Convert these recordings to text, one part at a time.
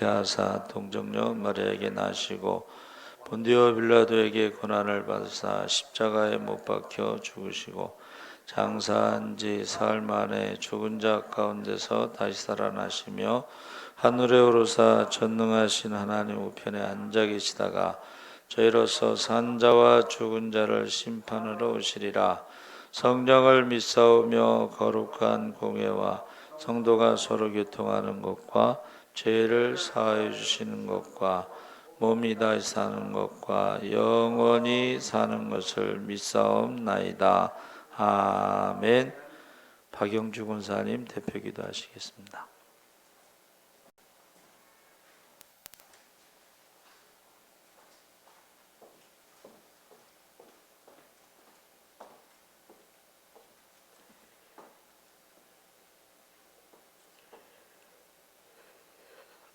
하사 동정녀 마리아에게 나시고 본디오 빌라도에게 고난을 받으사 십자가에 못 박혀 죽으시고 장사한 지 사흘 만에 죽은 자 가운데서 다시 살아나시며 하늘에 오르사 전능하신 하나님 우편에 앉아 계시다가 저희로서 산 자와 죽은 자를 심판하러 오시리라. 성령을 믿사오며 거룩한 공예와 성도가 서로 교통하는 것과 죄를 사하여 주시는 것과 몸이 다시 사는 것과 영원히 사는 것을 믿사옵나이다. 아멘. 박영주 권사님 대표기도 하시겠습니다.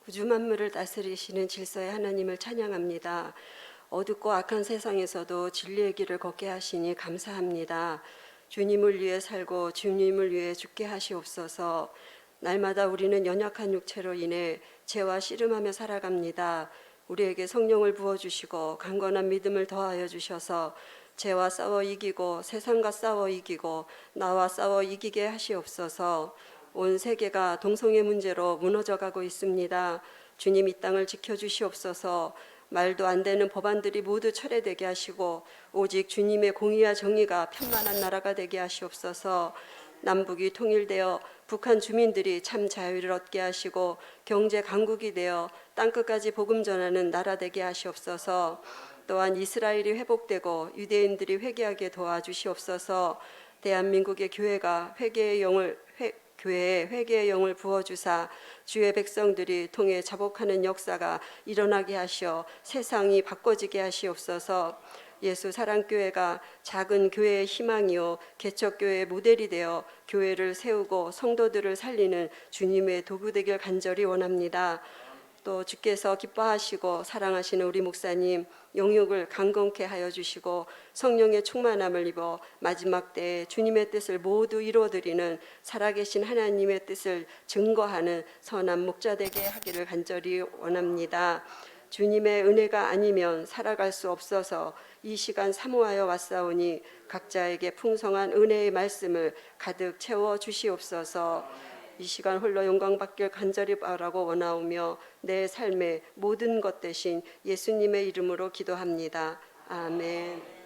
우주 만물을 다스리시는 질서의 하나님을 찬양합니다. 어둡고 악한 세상에서도 진리의 길을 걷게 하시니 감사합니다. 주님을 위해 살고 주님을 위해 죽게 하시옵소서. 날마다 우리는 연약한 육체로 인해 죄와 씨름하며 살아갑니다. 우리에게 성령을 부어주시고 강건한 믿음을 더하여 주셔서 죄와 싸워 이기고 세상과 싸워 이기고 나와 싸워 이기게 하시옵소서. 온 세계가 동성애 문제로 무너져가고 있습니다. 주님 이 땅을 지켜주시옵소서. 말도 안 되는 법안들이 모두 철회되게 하시고 오직 주님의 공의와 정의가 편만한 나라가 되게 하시옵소서. 남북이 통일되어 북한 주민들이 참 자유를 얻게 하시고 경제 강국이 되어 땅끝까지 복음 전하는 나라 되게 하시옵소서. 또한 이스라엘이 회복되고 유대인들이 회개하게 도와주시옵소서. 대한민국의 교회가 교회에 회개의 영을 부어주사 주의 백성들이 통해 자복하는 역사가 일어나게 하시어 세상이 바꿔지게 하시옵소서. 예수 사랑교회가 작은 교회의 희망이요 개척교회의 모델이 되어 교회를 세우고 성도들을 살리는 주님의 도구 되길 간절히 원합니다. 또 주께서 기뻐하시고 사랑하시는 우리 목사님 영육을 강건케 하여 주시고 성령의 충만함을 입어 마지막 때에 주님의 뜻을 모두 이루어드리는 살아계신 하나님의 뜻을 증거하는 선한 목자 되게 하기를 간절히 원합니다. 주님의 은혜가 아니면 살아갈 수 없어서 이 시간 사모하여 왔사오니 각자에게 풍성한 은혜의 말씀을 가득 채워 주시옵소서. 이 시간 홀로 영광 받길 간절히 바라고 원하오며 내 삶의 모든 것 대신 예수님의 이름으로 기도합니다. 아멘.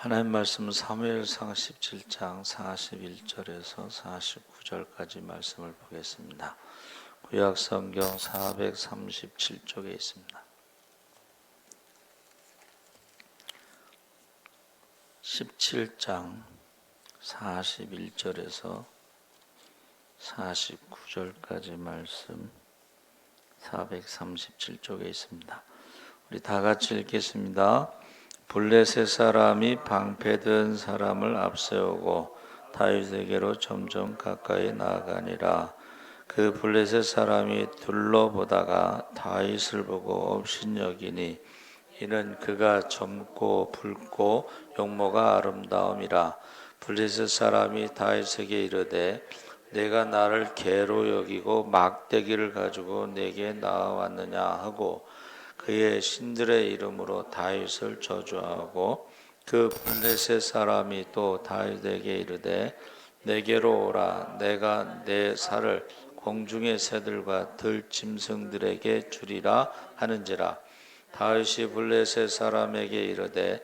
하나님 말씀은 사무엘상 17장 41절에서 49절까지 말씀을 보겠습니다. 구약 성경 437쪽에 있습니다. 17장 41절에서 49절까지 말씀 437쪽에 있습니다. 우리 다 같이 읽겠습니다. 블레셋 사람이 방패든 사람을 앞세우고 다윗에게로 점점 가까이 나아가니라. 그 블레셋 사람이 둘러보다가 다윗을 보고 업신여기니 이는 그가 젊고 붉고 용모가 아름다움이라. 블레셋 사람이 다윗에게 이르되 내가 나를 개로 여기고 막대기를 가지고 내게 나아왔느냐 하고 그의 신들의 이름으로 다윗을 저주하고 그 블레셋 사람이 또 다윗에게 이르되 내게로 오라. 내가 내 살을 공중의 새들과 들짐승들에게 주리라 하는지라. 다윗이 블레셋 사람에게 이르되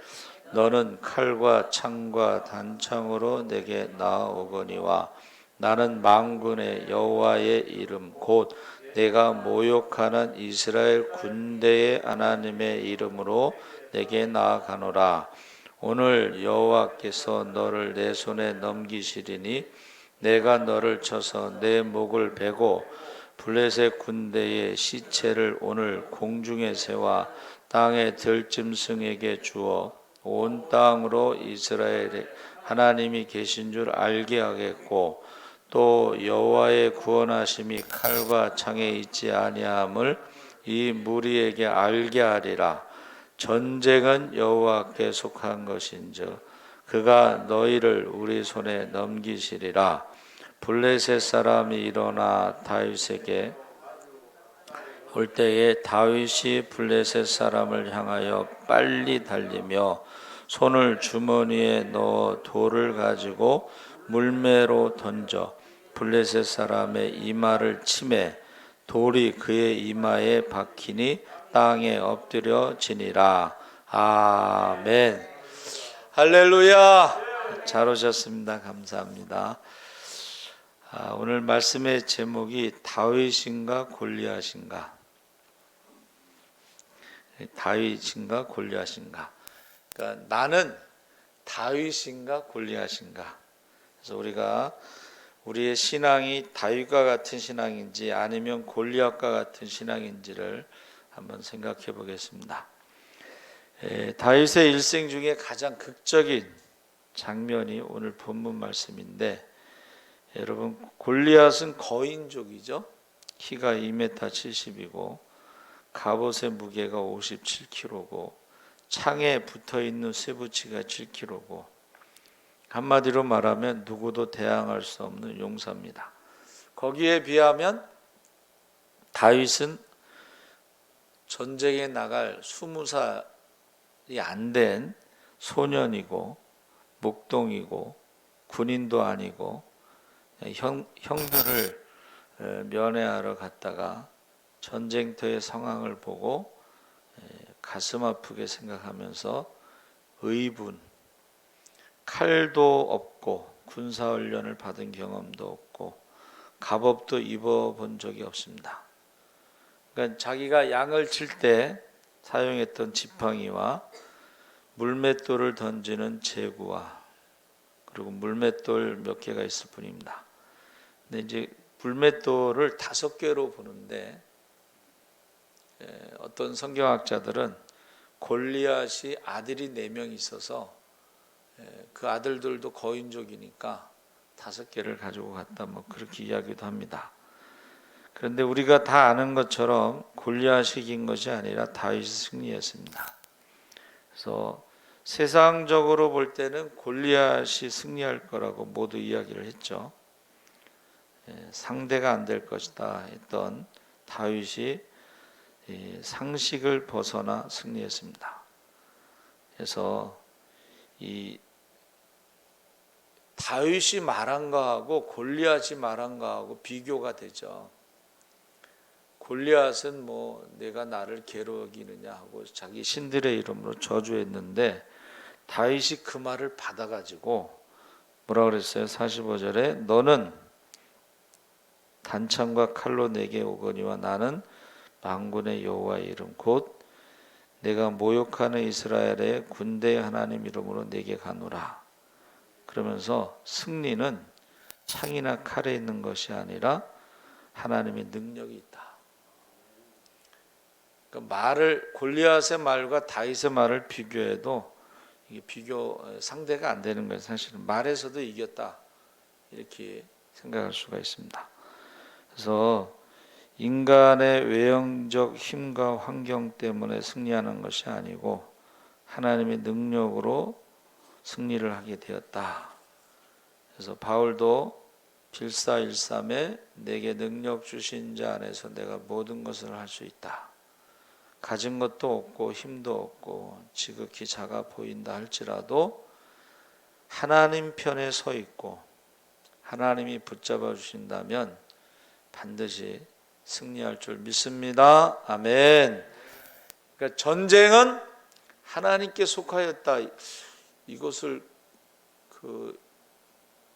너는 칼과 창과 단창으로 내게 나아오거니와 나는 만군의 여호와의 이름 곧 내가 모욕하는 이스라엘 군대의 하나님의 이름으로 내게 나아가노라. 오늘 여호와께서 너를 내 손에 넘기시리니 내가 너를 쳐서 내 목을 베고 블레셋 군대의 시체를 오늘 공중의 새와 땅의 들짐승에게 주어 온 땅으로 이스라엘의 하나님이 계신 줄 알게 하겠고 또 여호와의 구원하심이 칼과 창에 있지 아니함을 이 무리에게 알게 하리라. 전쟁은 여호와께 속한 것인즉 그가 너희를 우리 손에 넘기시리라. 블레셋 사람이 일어나 다윗에게 올 때에 다윗이 블레셋 사람을 향하여 빨리 달리며 손을 주머니에 넣어 돌을 가지고 물매로 던져 블레셋 사람의 이마를 치매 돌이 그의 이마에 박히니 땅에 엎드려 지니라. 아멘. 할렐루야. 잘 오셨습니다. 감사합니다. 오늘 말씀의 제목이 다윗인가 골리앗인가? 다윗인가 골리앗인가? 그러니까 나는 다윗인가 골리앗인가? 그래서 우리가 우리의 신앙이 다윗과 같은 신앙인지 아니면 골리앗과 같은 신앙인지를 한번 생각해 보겠습니다. 다윗의 일생 중에 가장 극적인 장면이 오늘 본문 말씀인데, 여러분 골리앗은 거인족이죠. 키가 2m 70이고 갑옷의 무게가 57kg고 창에 붙어있는 쇠붙이가 7kg고 한마디로 말하면 누구도 대항할 수 없는 용사입니다. 거기에 비하면 다윗은 전쟁에 나갈 20살이 안 된 소년이고 목동이고 군인도 아니고 형들을 면회하러 갔다가 전쟁터의 상황을 보고 가슴 아프게 생각하면서 의분, 칼도 없고 군사훈련을 받은 경험도 없고 갑옷도 입어본 적이 없습니다. 그러니까 자기가 양을 칠 때 사용했던 지팡이와 물맷돌을 던지는 제구와 그리고 물맷돌 몇 개가 있을 뿐입니다. 근데 이제 물맷돌을 5개로 보는데 어떤 성경학자들은 골리앗이 아들이 4명 있어서 그 아들들도 거인족이니까 5개를 가지고 갔다 뭐 그렇게 이야기도 합니다. 그런데 우리가 다 아는 것처럼 골리앗이 이긴 것이 아니라 다윗이 승리했습니다. 그래서 세상적으로 볼 때는 골리앗이 승리할 거라고 모두 이야기를 했죠. 상대가 안 될 것이다 했던 다윗이 상식을 벗어나 승리했습니다. 그래서 이 다윗이 말한 거하고 골리앗이 말한 거하고 비교가 되죠. 골리앗은 뭐 내가 나를 괴로우기느냐 하고 자기 신들의 이름으로 저주했는데 다윗이 그 말을 받아가지고 뭐라 그랬어요? 45절에 너는 단창과 칼로 내게 오거니와 나는 만군의 여호와의 이름 곧 내가 모욕하는 이스라엘의 군대의 하나님 이름으로 내게 가노라. 그러면서 승리는 창이나 칼에 있는 것이 아니라 하나님의 능력이 있다. 그러니까 말을 골리앗의 말과 다윗의 말을 비교해도 이게 비교 상대가 안 되는 거예요. 사실은 말에서도 이겼다 이렇게 생각할 수가 있습니다. 그래서 인간의 외형적 힘과 환경 때문에 승리하는 것이 아니고 하나님의 능력으로 승리를 하게 되었다. 그래서 바울도 빌사일삼에 내게 능력 주신 자 안에서 내가 모든 것을 할 수 있다. 가진 것도 없고 힘도 없고 지극히 작아 보인다 할지라도 하나님 편에 서 있고 하나님이 붙잡아 주신다면 반드시 승리할 줄 믿습니다. 아멘. 그러니까 전쟁은 하나님께 속하였다. 이것을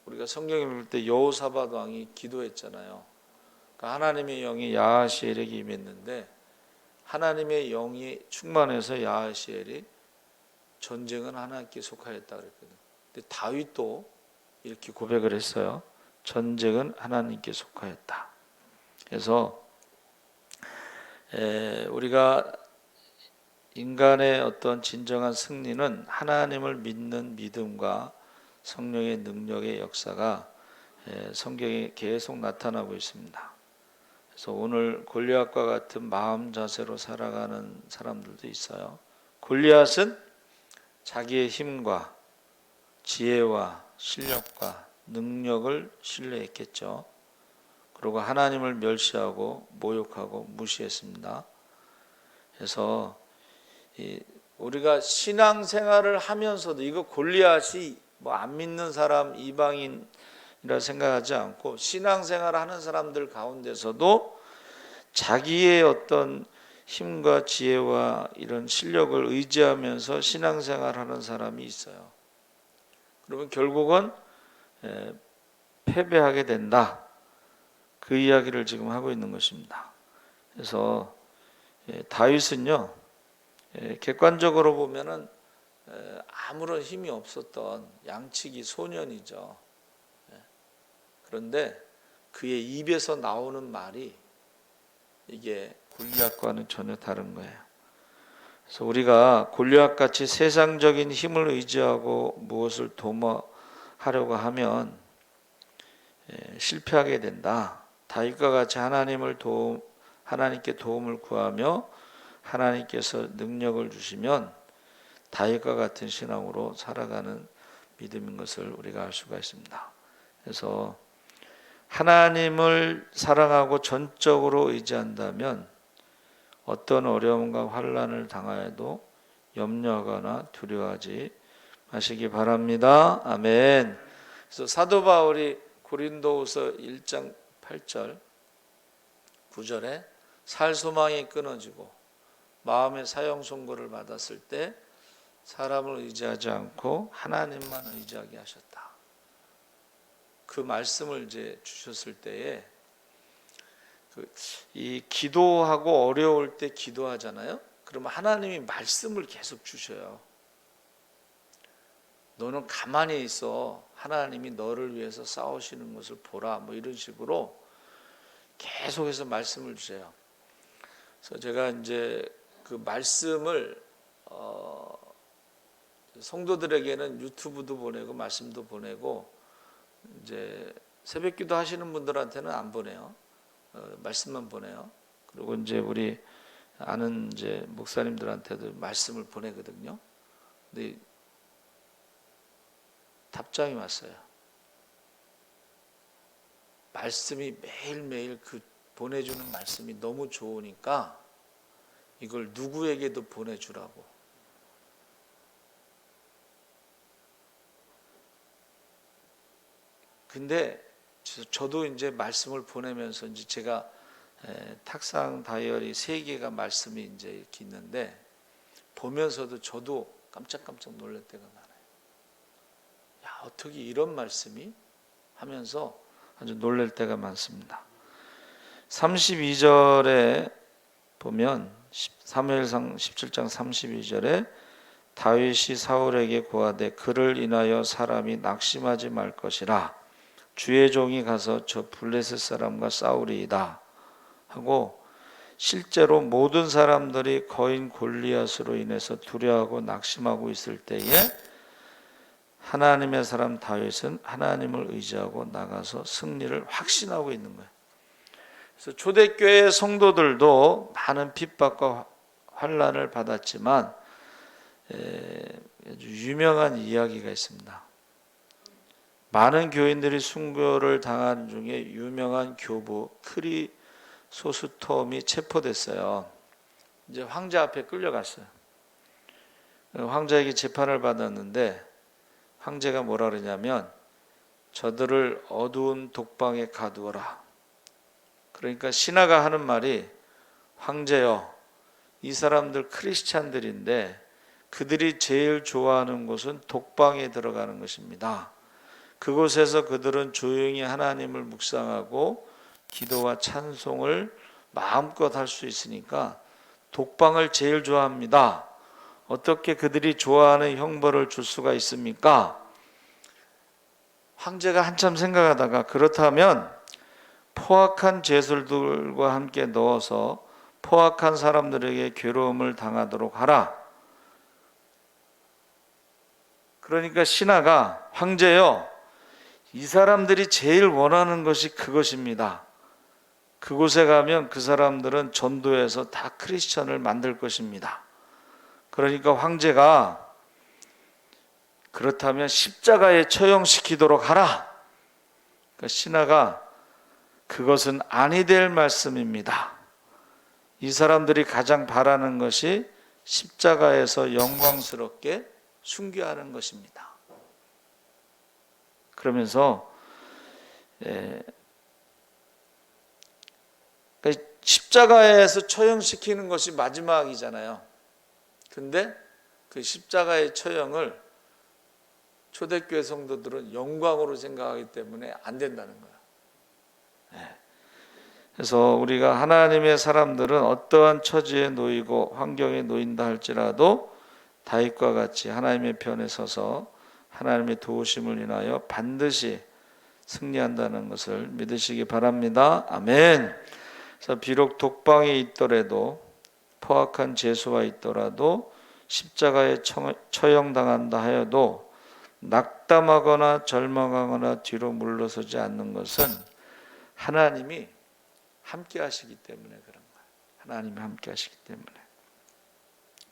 우리가 성경에 볼 때 여호사밧 왕이 기도했잖아요. 그러니까 하나님의 영이 야하시엘에게 임했는데 하나님의 영이 충만해서 야하시엘이 전쟁은 하나님께 속하였다 그랬거든요. 근데 다윗도 이렇게 고백을 했어요. 전쟁은 하나님께 속하였다. 그래서 우리가 인간의 어떤 진정한 승리는 하나님을 믿는 믿음과 성령의 능력의 역사가 성경에 계속 나타나고 있습니다. 그래서 오늘 골리앗과 같은 마음 자세로 살아가는 사람들도 있어요. 골리앗은 자기의 힘과 지혜와 실력과 능력을 신뢰했겠죠. 그리고 하나님을 멸시하고 모욕하고 무시했습니다. 그래서 우리가 신앙생활을 하면서도 이거 골리앗이 뭐 안 믿는 사람, 이방인이라 생각하지 않고 신앙생활을 하는 사람들 가운데서도 자기의 어떤 힘과 지혜와 이런 실력을 의지하면서 신앙생활하는 사람이 있어요. 그러면 결국은 패배하게 된다. 그 이야기를 지금 하고 있는 것입니다. 그래서 다윗은요, 객관적으로 보면은 아무런 힘이 없었던 양치기 소년이죠. 그런데 그의 입에서 나오는 말이 이게 골리앗과는 전혀 다른 거예요. 그래서 우리가 골리앗같이 세상적인 힘을 의지하고 무엇을 도모하려고 하면 실패하게 된다. 다윗과 같이 하나님께 도움을 구하며 하나님께서 능력을 주시면 다윗과 같은 신앙으로 살아가는 믿음인 것을 우리가 알 수가 있습니다. 그래서 하나님을 사랑하고 전적으로 의지한다면 어떤 어려움과 환난을 당하여도 염려하거나 두려워하지 마시기 바랍니다. 아멘. 그래서 사도 바울이 고린도후서 1장 8절 9절에 살 소망이 끊어지고 마음의 사형 선고를 받았을 때 사람을 의지하지 않고 하나님만 의지하게 하셨다. 그 말씀을 이제 주셨을 때에 이 기도하고 어려울 때 기도하잖아요. 그러면 하나님이 말씀을 계속 주셔요. 너는 가만히 있어. 하나님이 너를 위해서 싸우시는 것을 보라. 뭐 이런 식으로 계속해서 말씀을 주세요. 그래서 제가 이제 그 말씀을 성도들에게는 유튜브도 보내고 말씀도 보내고 이제 새벽기도 하시는 분들한테는 안 보내요. 말씀만 보내요. 그리고 이제 우리 아는 이제 목사님들한테도 말씀을 보내거든요. 근데 답장이 왔어요. 말씀이 매일매일 그 보내주는 말씀이 너무 좋으니까 이걸 누구에게도 보내주라고. 근데 저도 이제 말씀을 보내면서 이제 제가 탁상 다이어리 3개가 말씀이 이제 이렇게 있는데 보면서도 저도 깜짝깜짝 놀랄 때가 많아요. 야, 어떻게 이런 말씀이 하면서 아주 놀랄 때가 많습니다. 32절에 보면 사무엘상 17장 32절에 다윗이 사울에게 고하되 그를 인하여 사람이 낙심하지 말 것이라 주의 종이 가서 저 블레셋 사람과 싸우리이다 하고 실제로 모든 사람들이 거인 골리앗으로 인해서 두려워하고 낙심하고 있을 때에 하나님의 사람 다윗은 하나님을 의지하고 나가서 승리를 확신하고 있는 거예요. 그래서 초대교회 성도들도 많은 핍박과 환난을 받았지만 아주 유명한 이야기가 있습니다. 많은 교인들이 순교를 당한 중에 유명한 교부 크리소스톰이 체포됐어요. 이제 황제 앞에 끌려갔어요. 황제에게 재판을 받았는데 황제가 뭐라 그러냐면 저들을 어두운 독방에 가두어라. 그러니까 신하가 하는 말이 황제여, 이 사람들 크리스찬들인데 그들이 제일 좋아하는 곳은 독방에 들어가는 것입니다. 그곳에서 그들은 조용히 하나님을 묵상하고 기도와 찬송을 마음껏 할 수 있으니까 독방을 제일 좋아합니다. 어떻게 그들이 좋아하는 형벌을 줄 수가 있습니까? 황제가 한참 생각하다가 그렇다면 포악한 죄술들과 함께 넣어서 포악한 사람들에게 괴로움을 당하도록 하라. 그러니까 신하가 황제요, 이 사람들이 제일 원하는 것이 그것입니다. 그곳에 가면 그 사람들은 전도해서 다 크리스천을 만들 것입니다. 그러니까 황제가 그렇다면 십자가에 처형시키도록 하라. 그러니까 신하가 그것은 아니 될 말씀입니다. 이 사람들이 가장 바라는 것이 십자가에서 영광스럽게 순교하는 것입니다. 그러면서 십자가에서 처형시키는 것이 마지막이잖아요. 근데 그 십자가의 처형을 초대교회 성도들은 영광으로 생각하기 때문에 안 된다는 거예요. 그래서 우리가 하나님의 사람들은 어떠한 처지에 놓이고 환경에 놓인다 할지라도 다윗과 같이 하나님의 편에 서서 하나님의 도우심을 인하여 반드시 승리한다는 것을 믿으시기 바랍니다. 아멘. 그래서 비록 독방에 있더라도 포악한 죄수가 있더라도 십자가에 처형당한다 하여도 낙담하거나 절망하거나 뒤로 물러서지 않는 것은 하나님이 함께 하시기 때문에 그런 거예요. 하나님이 함께 하시기 때문에.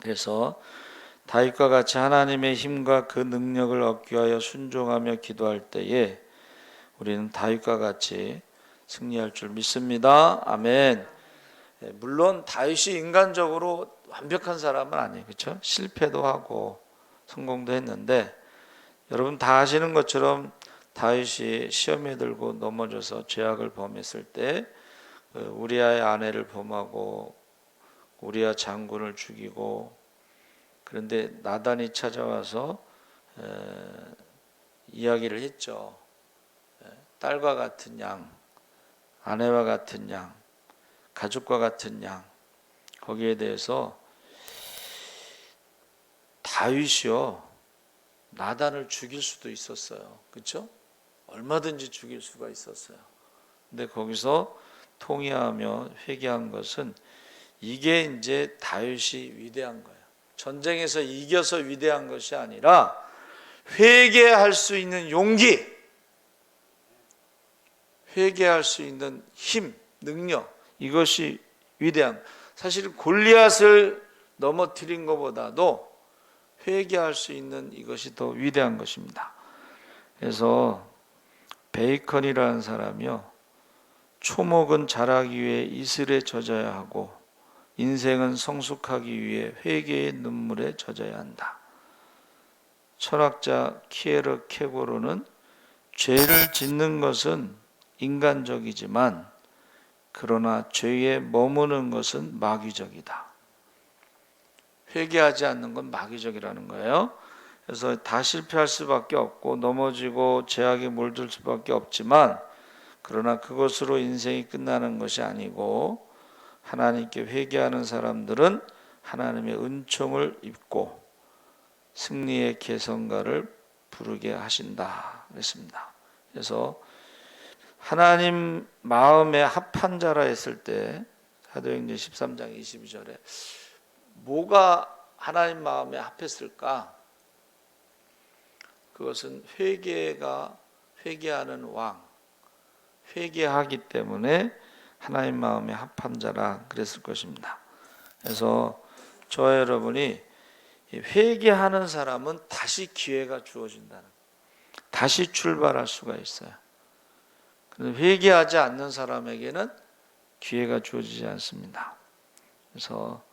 그래서 다윗과 같이 하나님의 힘과 그 능력을 얻기 위하여 순종하며 기도할 때에 우리는 다윗과 같이 승리할 줄 믿습니다. 아멘. 물론 다윗이 인간적으로 완벽한 사람은 아니에요. 그렇죠? 실패도 하고 성공도 했는데 여러분 다 아시는 것처럼 다윗이 시험에 들고 넘어져서 죄악을 범했을 때 우리아의 아내를 범하고 우리아 장군을 죽이고, 그런데 나단이 찾아와서 이야기를 했죠. 딸과 같은 양, 아내와 같은 양, 가족과 같은 양, 거기에 대해서 다윗이요 나단을 죽일 수도 있었어요. 그렇죠? 얼마든지 죽일 수가 있었어요. 근데 거기서 통회하며 회개한 것은 이게 이제 다윗이 위대한 거예요. 전쟁에서 이겨서 위대한 것이 아니라 회개할 수 있는 용기, 회개할 수 있는 힘, 능력, 이것이 위대한. 사실 골리앗을 넘어뜨린 것보다도 회개할 수 있는 이것이 더 위대한 것입니다. 그래서 베이컨이라는 사람이요, 초목은 자라기 위해 이슬에 젖어야 하고 인생은 성숙하기 위해 회개의 눈물에 젖어야 한다. 철학자 키에르 케고르는 죄를 짓는 것은 인간적이지만 그러나 죄에 머무는 것은 마귀적이다. 회개하지 않는 건 마귀적이라는 거예요. 그래서 다 실패할 수밖에 없고 넘어지고 죄악에 물들 수밖에 없지만, 그러나 그것으로 인생이 끝나는 것이 아니고 하나님께 회개하는 사람들은 하나님의 은총을 입고 승리의 계성가를 부르게 하신다 그랬습니다. 그래서 하나님 마음에 합한 자라 했을 때 사도행전 13장 22절에 뭐가 하나님 마음에 합했을까? 그것은 회개하는 왕, 회개하기 때문에 하나님 마음에 합한 자라 그랬을 것입니다. 그래서 저와 여러분이 회개하는 사람은 다시 기회가 주어진다는, 다시 출발할 수가 있어요. 그런데 회개하지 않는 사람에게는 기회가 주어지지 않습니다. 그래서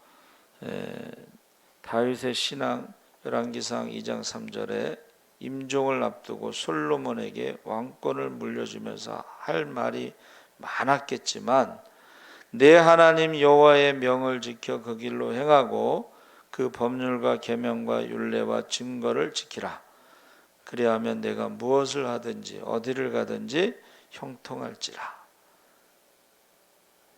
다윗의 신앙 열왕기상 2장 3절에 임종을 앞두고 솔로몬에게 왕권을 물려주면서 할 말이 많았겠지만 내 하나님 여호와의 명을 지켜 그 길로 행하고 그 법률과 계명과 율례와 증거를 지키라. 그리하면 내가 무엇을 하든지 어디를 가든지 형통할지라.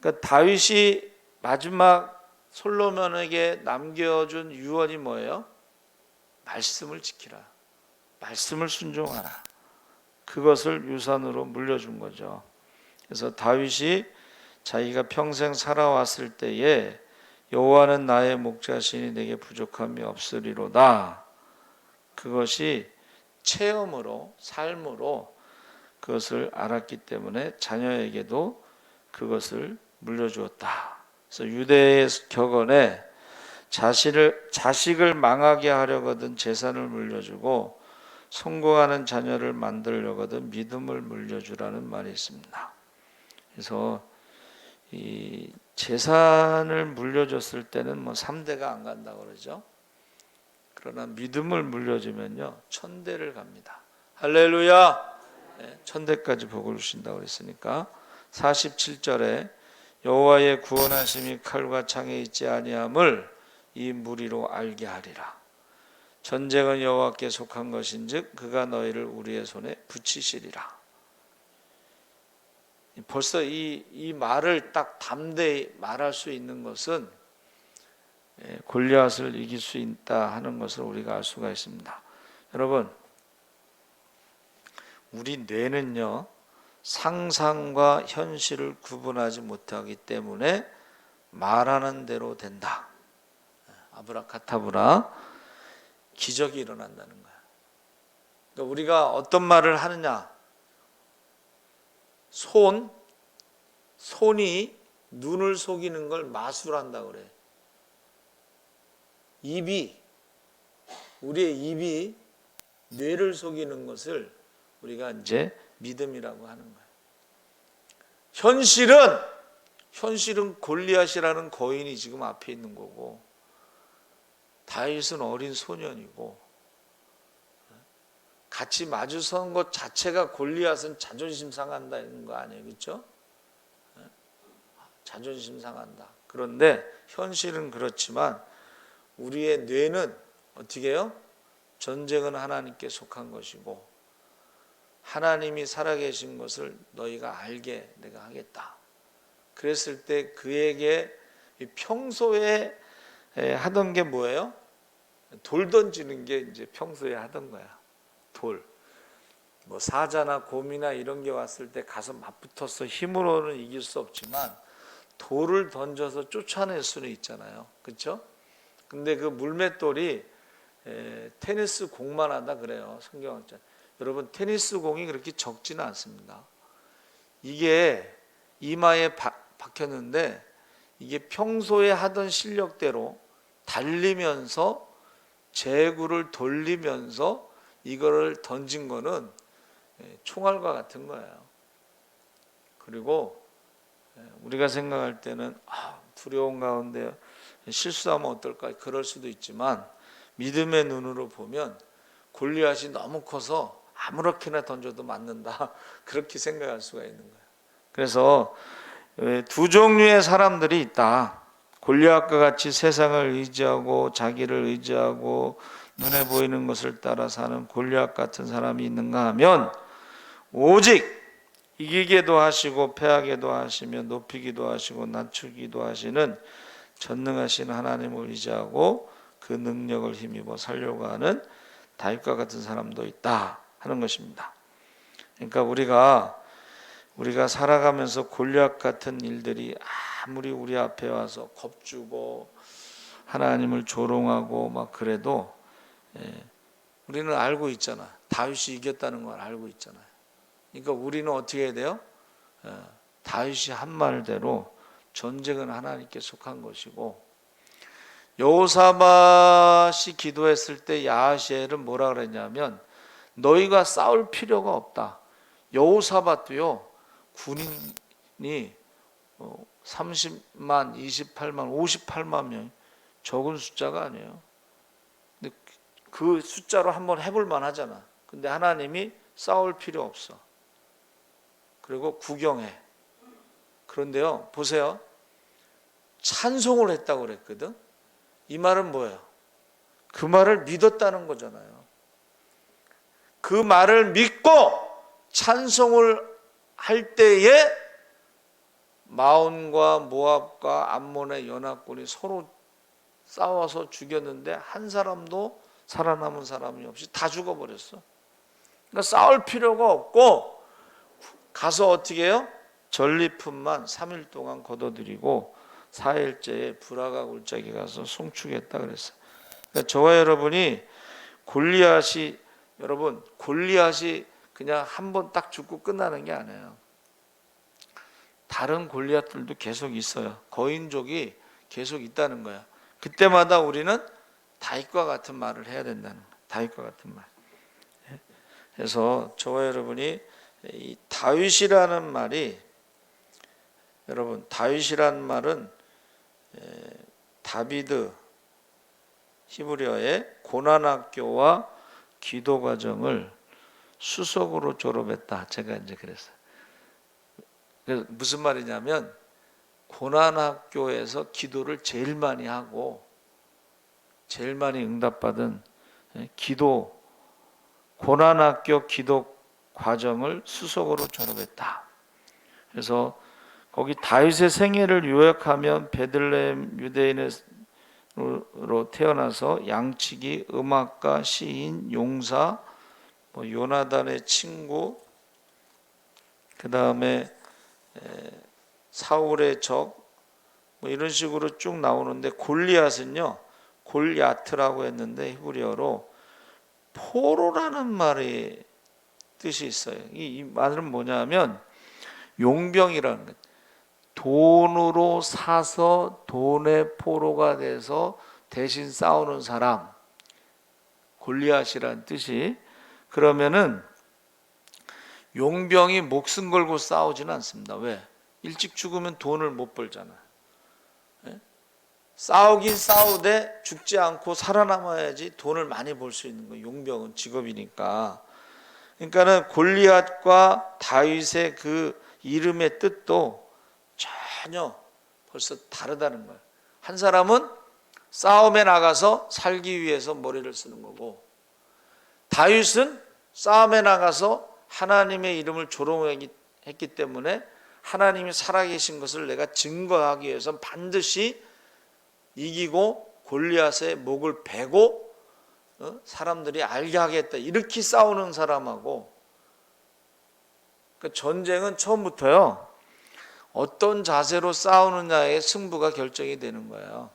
그러니까 다윗이 마지막 솔로몬에게 남겨준 유언이 뭐예요? 말씀을 지키라. 말씀을 순종하라. 그것을 유산으로 물려준 거죠. 그래서 다윗이 자기가 평생 살아왔을 때에 여호와는 나의 목자시니 내게 부족함이 없으리로다. 그것이 체험으로 삶으로 그것을 알았기 때문에 자녀에게도 그것을 물려주었다. 그래서 유대의 격언에 자식을 망하게 하려거든 재산을 물려주고 성공하는 자녀를 만들려거든 믿음을 물려주라는 말이 있습니다. 그래서 이 재산을 물려줬을 때는 뭐 3대가 안 간다고 그러죠. 그러나 믿음을 물려주면요 1000대를 갑니다. 할렐루야. 네, 1000대까지 복을 주신다고 그랬으니까 47절에 여호와의 구원하심이 칼과 창에 있지 아니함을 이 무리로 알게 하리라. 전쟁은 여호와께 속한 것인즉 그가 너희를 우리의 손에 붙이시리라. 벌써 이 말을 딱 담대히 말할 수 있는 것은 골리앗을 이길 수 있다 하는 것을 우리가 알 수가 있습니다. 여러분, 우리 뇌는요 상상과 현실을 구분하지 못하기 때문에 말하는 대로 된다. 아브라카타브라, 기적이 일어난다는 거야. 그러니까 우리가 어떤 말을 하느냐, 손이 눈을 속이는 걸 마술한다고 그래. 우리의 입이 뇌를 속이는 것을 우리가 이제 믿음이라고 하는 거예요. 현실은 골리앗이라는 거인이 지금 앞에 있는 거고, 다윗은 어린 소년이고, 같이 마주선 것 자체가 골리앗은 자존심 상한다는 거 아니에요, 그렇죠? 자존심 상한다. 그런데 현실은 그렇지만 우리의 뇌는 어떻게 해요? 전쟁은 하나님께 속한 것이고 하나님이 살아계신 것을 너희가 알게 내가 하겠다. 그랬을 때 그에게 평소에 하던 게 뭐예요? 돌 던지는 게 이제 평소에 하던 거야. 돌. 뭐 사자나 곰이나 이런 게 왔을 때 가서 맞붙어서 힘으로는 이길 수 없지만 돌을 던져서 쫓아낼 수는 있잖아요. 그렇죠? 근데 그 물맷돌이 테니스 공만 하다 그래요. 성경학자. 여러분, 테니스 공이 그렇게 적지는 않습니다. 이게 이마에 박혔는데 이게 평소에 하던 실력대로 달리면서 제구를 돌리면서 이거를 던진 거는 총알과 같은 거예요. 그리고 우리가 생각할 때는 두려운 가운데 실수하면 어떨까 그럴 수도 있지만 믿음의 눈으로 보면 골리앗이 너무 커서 아무렇게나 던져도 맞는다 그렇게 생각할 수가 있는 거예요. 그래서 두 종류의 사람들이 있다. 골리앗과 같이 세상을 의지하고 자기를 의지하고 눈에 보이는 것을 따라 사는 골리앗 같은 사람이 있는가 하면 오직 이기게도 하시고 패하게도 하시며 높이기도 하시고 낮추기도 하시는 전능하신 하나님을 의지하고 그 능력을 힘입어 살려고 하는 다윗과 같은 사람도 있다 하는 것입니다. 그러니까 우리가 살아가면서 골리앗 같은 일들이 아무리 우리 앞에 와서 겁주고 하나님을 조롱하고 막 그래도 우리는 알고 있잖아. 다윗이 이겼다는 걸 알고 있잖아요. 그러니까 우리는 어떻게 해야 돼요? 다윗이 한 말대로 전쟁은 하나님께 속한 것이고, 여호사밧이 기도했을 때 야하시엘은 뭐라 그랬냐면 너희가 싸울 필요가 없다. 여호사밧도요 군인이 30만, 28만, 58만 명, 적은 숫자가 아니에요. 근데 그 숫자로 한번 해볼 만하잖아. 근데 하나님이 싸울 필요 없어. 그리고 구경해. 그런데요, 보세요. 찬송을 했다고 그랬거든. 이 말은 뭐예요? 그 말을 믿었다는 거잖아요. 그 말을 믿고 찬송을 할 때에 마온과 모압과 암몬의 연합군이 서로 싸워서 죽였는데 한 사람도 살아남은 사람이 없이 다 죽어버렸어. 그러니까 싸울 필요가 없고 가서 어떻게 해요? 전리품만 3일 동안 걷어들이고 4일째에 불화가 골짜기 가서 송축했다 그랬어요. 그러니까 저와 여러분이 골리앗이 여러분 골리앗이 그냥 한 번 딱 죽고 끝나는 게 아니에요. 다른 골리앗들도 계속 있어요. 거인족이 계속 있다는 거야. 그때마다 우리는 다윗과 같은 말을 해야 된다는 거야. 다윗과 같은 말. 그래서 저와 여러분이 이 다윗이라는 말이, 여러분 다윗이라는 말은 다비드 히브리어의 고난학교와 기도 과정을 수석으로 졸업했다. 제가 이제 그랬어요. 그래서 무슨 말이냐면 고난학교에서 기도를 제일 많이 하고 제일 많이 응답받은 기도 고난학교 기도 과정을 수석으로 졸업했다. 그래서 거기 다윗의 생애를 요약하면 베들레헴 유대인으로 태어나서 양치기, 음악가, 시인, 용사, 요나단의 친구, 그 다음에 사울의 적, 이런 식으로 쭉 나오는데, 골리앗은요 골야트라고 했는데 히브리어로 포로라는 말의 뜻이 있어요. 이 말은 뭐냐면 용병이라는 거예요. 돈으로 사서 돈의 포로가 돼서 대신 싸우는 사람, 골리앗이라는 뜻이. 그러면은 용병이 목숨 걸고 싸우지는 않습니다. 왜? 일찍 죽으면 돈을 못 벌잖아. 싸우긴 싸우되 죽지 않고 살아남아야지 돈을 많이 벌 수 있는 거예요. 용병은 직업이니까. 그러니까는 골리앗과 다윗의 그 이름의 뜻도 전혀 벌써 다르다는 거예요. 한 사람은 싸움에 나가서 살기 위해서 머리를 쓰는 거고, 다윗은 싸움에 나가서 하나님의 이름을 조롱했기 때문에 하나님이 살아계신 것을 내가 증거하기 위해서 반드시 이기고 골리앗의 목을 베고 사람들이 알게 하겠다, 이렇게 싸우는 사람하고, 그러니까 전쟁은 처음부터요 어떤 자세로 싸우느냐의 승부가 결정이 되는 거예요.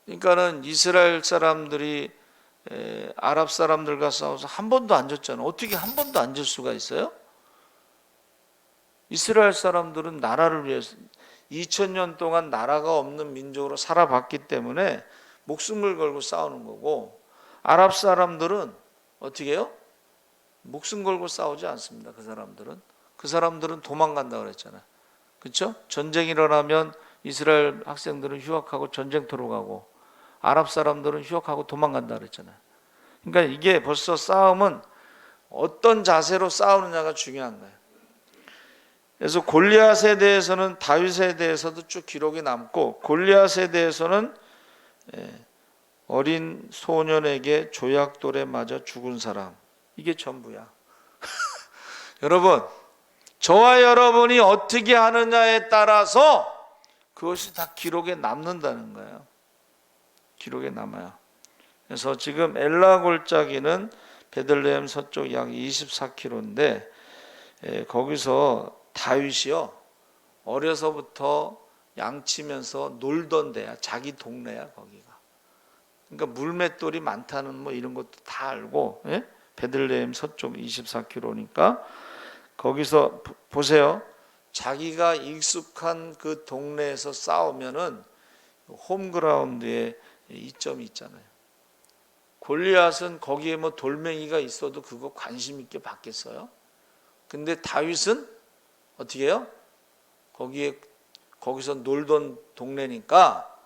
그러니까는 이스라엘 사람들이 아랍 사람들과 싸워서 한 번도 안 졌잖아요. 어떻게 한 번도 안 질 수가 있어요? 이스라엘 사람들은 나라를 위해서 2000년 동안 나라가 없는 민족으로 살아봤기 때문에 목숨을 걸고 싸우는 거고, 아랍 사람들은 어떻게 해요? 목숨 걸고 싸우지 않습니다. 그 사람들은 도망간다 그랬잖아요. 그렇죠? 전쟁이 일어나면 이스라엘 학생들은 휴학하고 전쟁터로 가고, 아랍 사람들은 휴학하고 도망간다 그랬잖아요. 그러니까 이게 벌써 싸움은 어떤 자세로 싸우느냐가 중요한 거예요. 그래서 골리앗에 대해서는 다윗에 대해서도 쭉 기록이 남고, 골리앗에 대해서는 어린 소년에게 조약돌에 맞아 죽은 사람, 이게 전부야. 여러분, 저와 여러분이 어떻게 하느냐에 따라서 그것이 다 기록에 남는다는 거예요. 기록에 남아요. 그래서 지금 엘라 골짜기는 베들레헴 서쪽 약 24km인데 거기서 다윗이요 어려서부터 양치면서 놀던 데야. 자기 동네야 거기가. 그러니까 물맷돌이 많다는 이런 것도 다 알고, 베들레헴 서쪽 24km니까 거기서 보세요. 자기가 익숙한 그 동네에서 싸우면은 홈그라운드에 이점이 있잖아요. 골리앗은 거기에 돌멩이가 있어도 그거 관심 있게 받겠어요? 근데 다윗은 어떻게 해요? 거기서 놀던 동네니까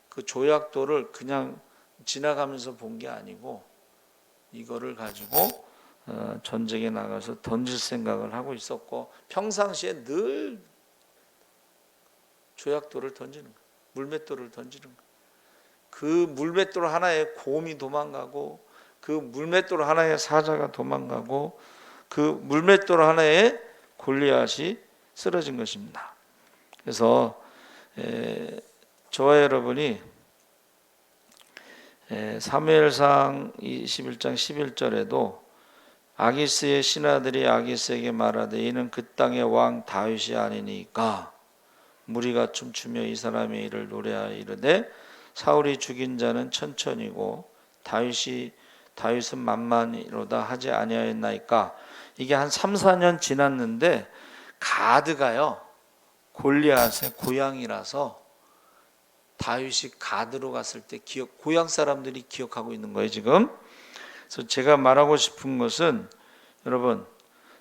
그 조약돌을 그냥 지나가면서 본 게 아니고 이거를 가지고 전쟁에 나가서 던질 생각을 하고 있었고, 평상시에 늘 조약돌을 던지는 거예요. 물맷돌을 던지는 거예요. 그 물맷돌 하나에 곰이 도망가고, 그 물맷돌 하나에 사자가 도망가고, 그 물맷돌 하나에 골리앗이 쓰러진 것입니다. 그래서 저와 여러분이 사무엘상 21장 11절에도 아기스의 신하들이 아기스에게 말하되 이는 그 땅의 왕 다윗이 아니니까 무리가 춤추며 이 사람의 일을 노래하여 이르되 사울이 죽인 자는 천천이고 다윗이 다윗은 만만이로다 하지 아니하였나이까. 이게 한 3, 4년 지났는데 가드가요 골리앗의 고향이라서 다윗이 가드로 갔을 때 고향 사람들이 기억하고 있는 거예요 지금. 그래서 제가 말하고 싶은 것은 여러분,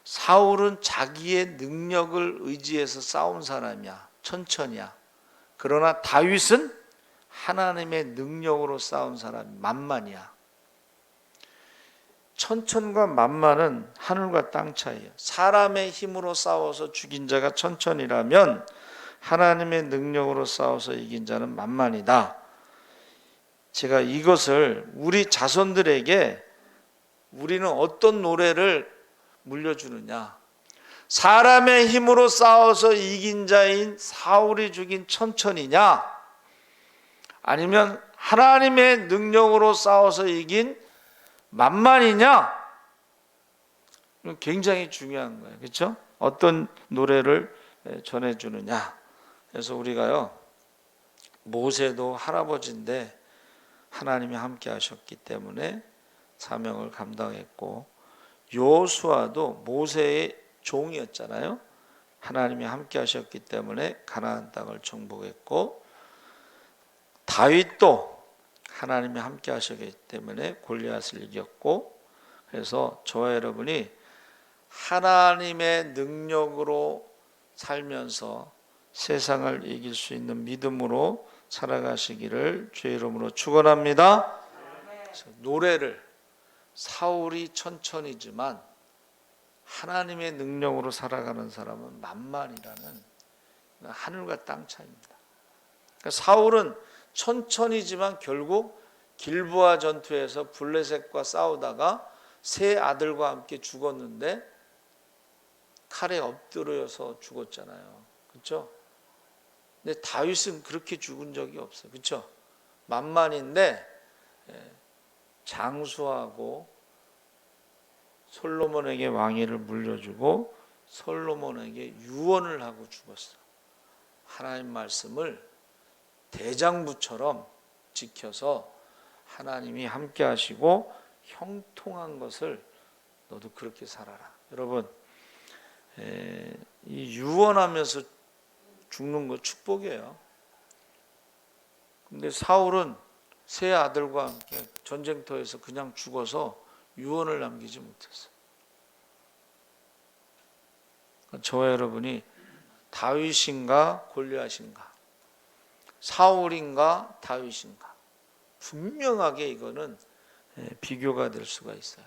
사울은 자기의 능력을 의지해서 싸운 사람이야, 천천히야. 그러나 다윗은 하나님의 능력으로 싸운 사람, 만만이야. 천천과 만만은 하늘과 땅 차이예요. 사람의 힘으로 싸워서 죽인 자가 천천이라면 하나님의 능력으로 싸워서 이긴 자는 만만이다. 제가 이것을 우리 자손들에게 우리는 어떤 노래를 물려주느냐, 사람의 힘으로 싸워서 이긴 자인 사울이 죽인 천천이냐, 아니면 하나님의 능력으로 싸워서 이긴 만만이냐. 굉장히 중요한 거예요. 그렇죠? 어떤 노래를 전해주느냐. 그래서 우리가요, 모세도 할아버지인데 하나님이 함께 하셨기 때문에 사명을 감당했고, 여호수아도 모세의 종이었잖아요. 하나님이 함께 하셨기 때문에 가나안 땅을 정복했고, 다윗도 하나님이 함께 하셨기 때문에 골리앗을 이겼고, 그래서 저와 여러분이 하나님의 능력으로 살면서 세상을 이길 수 있는 믿음으로 살아가시기를 주의 이름으로 축원합니다. 노래를 사울이 천천히지만 하나님의 능력으로 살아가는 사람은 만만이라는 하늘과 땅 차이입니다. 그러니까 사울은 천천히지만 결국 길보아 전투에서 블레셋과 싸우다가 세 아들과 함께 죽었는데 칼에 엎드려서 죽었잖아요. 그렇죠? 근데 다윗은 그렇게 죽은 적이 없어요. 그렇죠? 만만인데 장수하고 솔로몬에게 왕위를 물려주고 솔로몬에게 유언을 하고 죽었어요. 하나님 말씀을 대장부처럼 지켜서 하나님이 함께 하시고 형통한 것을 너도 그렇게 살아라. 여러분, 이 유언하면서 죽는 거 축복이에요. 근데 사울은 세 아들과 함께 전쟁터에서 그냥 죽어서 유언을 남기지 못했어요. 저와 여러분이 다윗인가 골리앗인가, 사울인가 다윗인가, 분명하게 이거는 비교가 될 수가 있어요.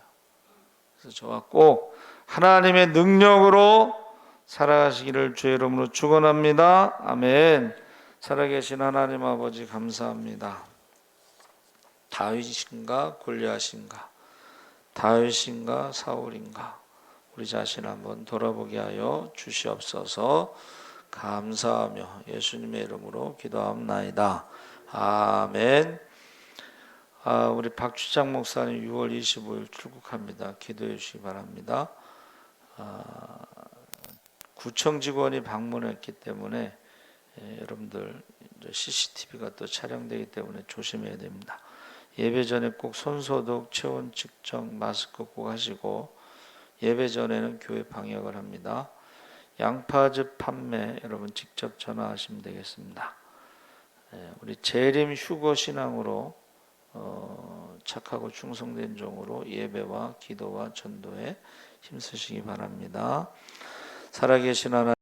그래서 저와 꼭 하나님의 능력으로 살아가시기를 주의 이름으로 축원합니다. 아멘. 살아계신 하나님 아버지 감사합니다. 다윗인가 골리앗인가, 다윗인가 사울인가, 우리 자신 한번 돌아보게 하여 주시옵소서. 감사하며 예수님의 이름으로 기도합나이다. 아멘. 우리 박주장 목사님 6월 25일 출국합니다. 기도해 주시기 바랍니다. 구청 직원이 방문했기 때문에 여러분들 CCTV가 또 촬영되기 때문에 조심해야 됩니다. 예배 전에 꼭 손소독, 체온 측정, 마스크 꼭 하시고, 예배 전에는 교회 방역을 합니다. 양파즙 판매 여러분 직접 전화하시면 되겠습니다. 우리 재림 휴거 신앙으로 착하고 충성된 종으로 예배와 기도와 전도에 힘쓰시기 바랍니다. 살아계신 하나님,